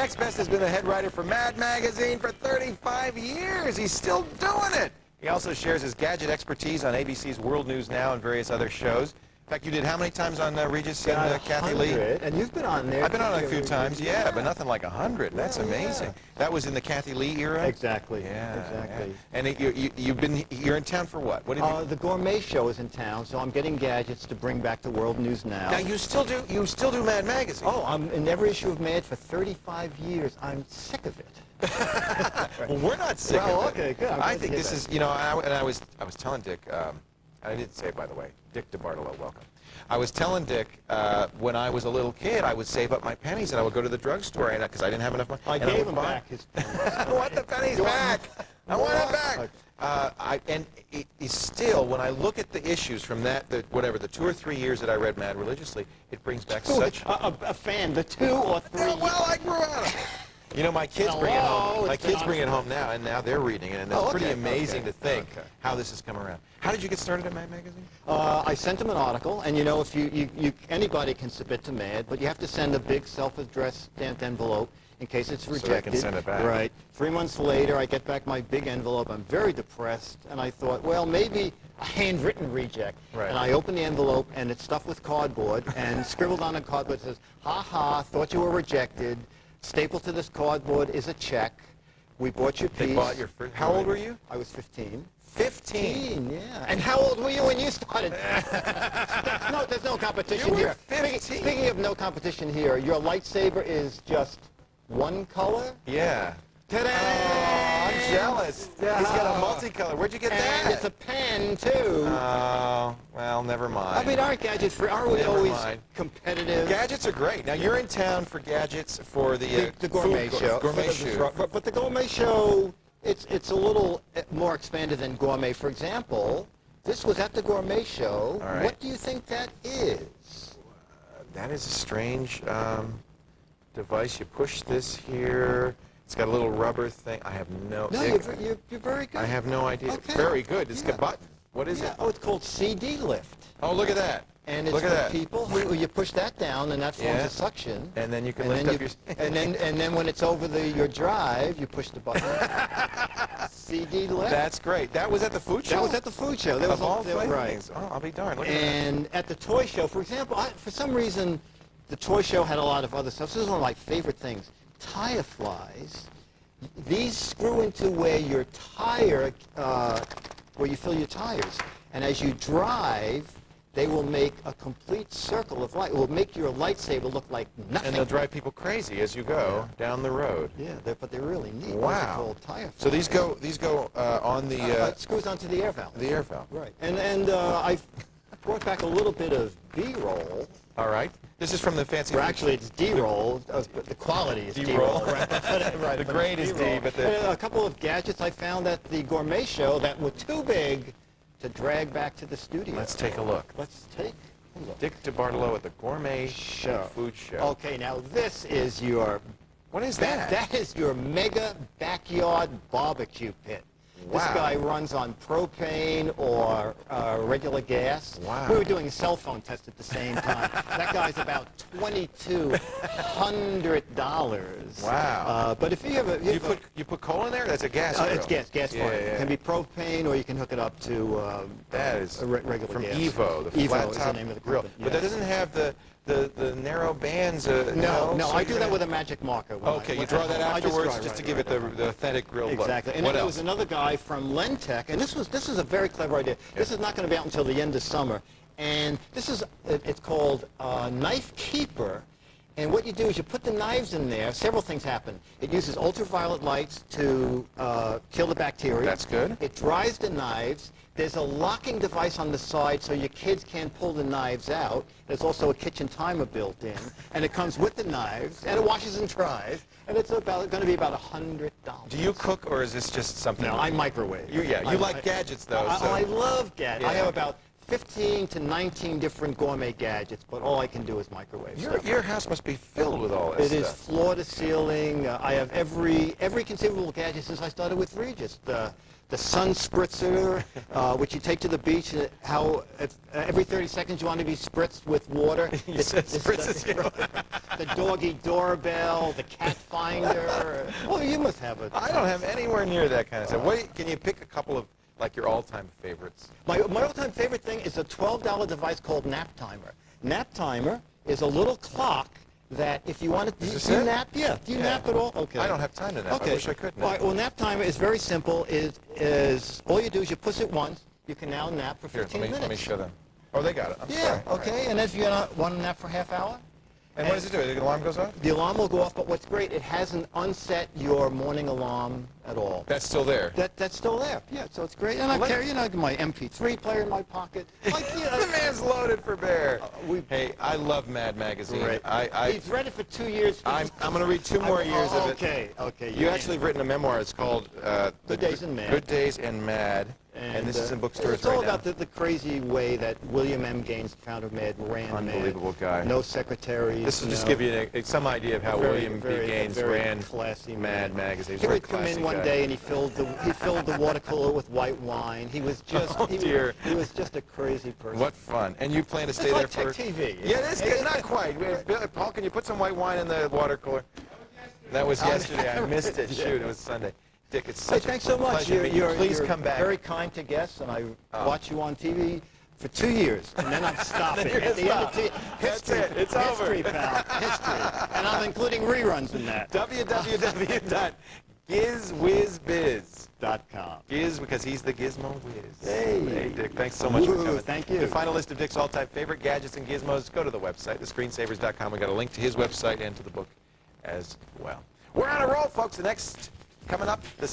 next best has been a head writer for Mad magazine for 35 years. He's still doing it. He also shares his gadget expertise on ABC's World News Now and various other shows. In fact, you did how many times on Regis and Kathy Lee? 100, and you've been on there. I've been on a few times, yeah, but nothing like 100. That's amazing. That was in the Kathy Lee era? Exactly. Yeah. Exactly. And you're in town for what? What have you... The Gourmet Show is in town, so I'm getting gadgets to bring back to World News Now. Now, you still do Mad magazine? Oh, I'm in every issue of Mad for 35 years. I'm sick of it. Well, we're not sick of it. Well, okay, good. I think this is, you know, I was telling Dick, I didn't say it, by the way, Dick DeBartolo, welcome. I was telling Dick, when I was a little kid, I would save up my pennies and I would go to the drugstore because I didn't have enough money. I gave him back his pennies. I want the pennies back. I want it back. And it is still, when I look at the issues from the 2 or 3 years that I read Mad religiously, it brings back such... A fan, the 2 or 3. Yeah, well, I grew out of it. You know, my kids bring it home. My kids bring it home now, and now they're reading it, and it's pretty amazing to think how this has come around. How did you get started at Mad magazine? I sent them an article, and you know, if anybody can submit to Mad, but you have to send a big self-addressed stamped envelope in case it's rejected. So they can send it back. Right. 3 months later, I get back my big envelope. I'm very depressed, and I thought, well, maybe a handwritten reject. Right. And I open the envelope, and it's stuffed with cardboard, and scribbled on the cardboard says, "Ha ha, thought you were rejected. Stapled to this cardboard is a check. We bought your piece." They bought your first... How old were you? I was 15. 15? Yeah. And how old were you when you started? No, there's no competition here. 15. Speaking of no competition here, your lightsaber is just one color? Yeah. Ta-da! Oh, I'm jealous. Yeah. He's got a multicolor. Where'd you get that? And it's a pen, too. Oh, well, never mind. I mean, aren't gadgets free? Aren't we always competitive? Gadgets are great. Now, you're in town for gadgets for the Gourmet Show. Gourmet Show. But the Gourmet Show, it's a little more expanded than gourmet. For example, this was at the Gourmet Show. All right. What do you think that is? That is a strange device. You push this here. It's got a little rubber thing. I have no... No, you're very good. I have no idea. Okay. Very good. It's got a button. What is it? Oh, it's called CD lift. Oh, look at that. And it's for people who you push that down, and that forms a suction. And then you can lift up your... and then when it's over your drive, you push the button. CD lift. That's great. That was at the food show? That was at the food show. There was all right. Things. Oh, I'll be darned. Look and at the toy show, for example, for some reason, the toy show had a lot of other stuff. This is one of my favorite things. Tire flies. These screw into where your tire, where you fill your tires. And as you drive, they will make a complete circle of light. It will make your lightsaber look like nothing. And they'll drive people crazy as you go down the road. Yeah, but they're really neat. Wow. Those are called tire flies. So these go on the... it screws onto the air valve. The air valve. Right. And I've brought back a little bit of B-roll. All right. This is from the fancy... Well, actually, it's D-roll. The quality is D-roll. Right. The grade is D, but the... A couple of gadgets I found at the Gourmet Show that were too big to drag back to the studio. Let's take a look. Let's take a look. Dick DeBartolo at the Gourmet Food Show. Okay, now this is your... What is that? That is your mega backyard barbecue pit. Wow. This guy runs on propane or regular gas. Wow. We were doing a cell phone test at the same time. That guy's about $2,200. Wow. But if you have a... You put coal in there? That's a gas grill. It's gas fired. Yeah. It can be propane, or you can hook it up to that is regular from gas. Evo, the Evo flat is top the name of the grill. company. But that doesn't have the narrow bands. No, so I do that with a magic marker. Okay, you draw that afterwards just to give it the authentic grill look. Exactly. And what then else? there was another guy from Lentech, and this is a very clever idea. Yeah. This is not going to be out until the end of summer. And it's called Knife Keeper. And what you do is you put the knives in there. Several things happen. It uses ultraviolet lights to kill the bacteria. That's good. It dries the knives. There's a locking device on the side so your kids can't pull the knives out. There's also a kitchen timer built in. And it comes with the knives, and it washes and dries. And it's going to be about $100. Do you cook, or is this just something? No, I microwave. You like gadgets, though. I love gadgets. Yeah. I have about 15 to 19 different gourmet gadgets, but all I can do is microwave stuff. Your house must be filled with all this It is stuff. floor to ceiling. I have every conceivable gadget since I started with Regis. The sun spritzer, which you take to the beach, and every 30 seconds you want to be spritzed with water. You said spritzes. The doggy doorbell, the cat finder. Oh, you must have it. I don't have anywhere near that kind of stuff. Can you pick a couple of like your all-time favorites? My all-time favorite thing is a $12 device called Nap Timer. Nap Timer is a little clock that if you want to, do you nap? Yeah. Do you nap at all? Okay. I don't have time to nap. Okay. I wish I could nap. All right, well, Nap Timer is very simple. It is all you do is you push it once. You can now nap for 15 minutes. Let me show them. Oh, they got it. I'm sorry. Yeah, All okay. right. And if you want to nap for a half hour? And what does it do? The alarm goes off? The alarm will go off, but what's great, it hasn't unset your morning alarm at all. That's still there. That's still there. Yeah, so it's great. And I carry, my MP3 player in my pocket. Like, The man's loaded for bear. Hey, I love Mad Magazine. Right. He's read it for 2 years. I'm going to read 2 more years of it. Okay. You actually have written a memoir. It's called Good Days and Mad. Good Days and Mad. And this is in bookstores it's all right now. about the crazy way that William M. Gaines, the founder of Mad, ran Unbelievable Mad. guy. No secretaries. This will just give you some idea of how William B. Gaines ran classy Mad Magazine. He would come in one day and he filled the water cooler with white wine. He was just he was just a crazy person. What fun. And you plan to stay It's there like for... Tech TV. Yeah, it is good. Not quite. Paul, can you put some white wine in the water cooler? That was yesterday. I missed it. Shoot, it was Sunday. Dick, it's such thanks so much. pleasure to meet you. Please you're come back. very kind to guests, and I watch you on TV for 2 years, and then I'm stopping. Then you're At the end of That's it. It's over. History, pal. History. And I'm including reruns in that. www.GiZWiZBiz.com. Giz, because he's the Gizmo Wiz. Hey, Dick, thanks so much for coming. Thank you. To find a list of Dick's all-time favorite gadgets and gizmos, go to the website, thescreensavers.com. We got a link to his website and to the book as well. We're on a roll, folks. The next coming up, the